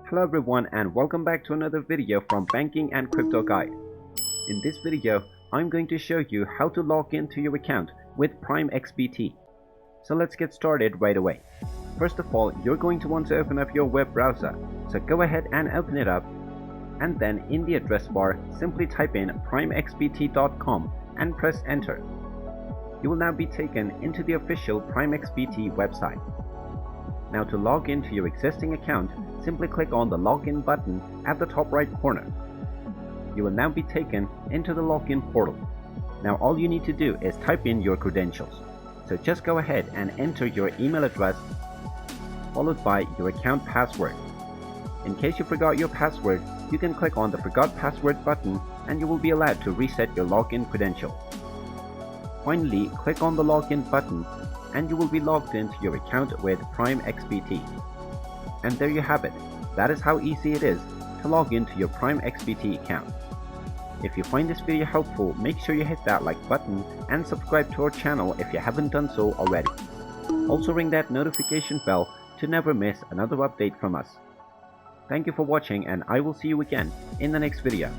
Hello everyone and welcome back to another video from Banking and Crypto Guide. In this video, I'm going to show you how to log into your account with Prime XBT. So let's get started right away. First of all, you're going to want to open up your web browser. So go ahead and open it up, and then in the address bar, simply type in primexbt.com and press enter. You will now be taken into the official Prime XBT website. Now to log into your existing account, simply click on the login button at the top right corner. You will now be taken into the login portal. Now all you need to do is type in your credentials. So just go ahead and enter your email address followed by your account password. In case you forgot your password, you can click on the Forgot Password button and you will be allowed to reset your login credentials. Finally, click on the login button and you will be logged into your account with Prime XBT. And there you have it. That is how easy it is to log into your Prime XBT account. If you find this video helpful, make sure you hit that like button and subscribe to our channel if you haven't done so already. Also ring that notification bell to never miss another update from us. Thank you for watching and I will see you again in the next video.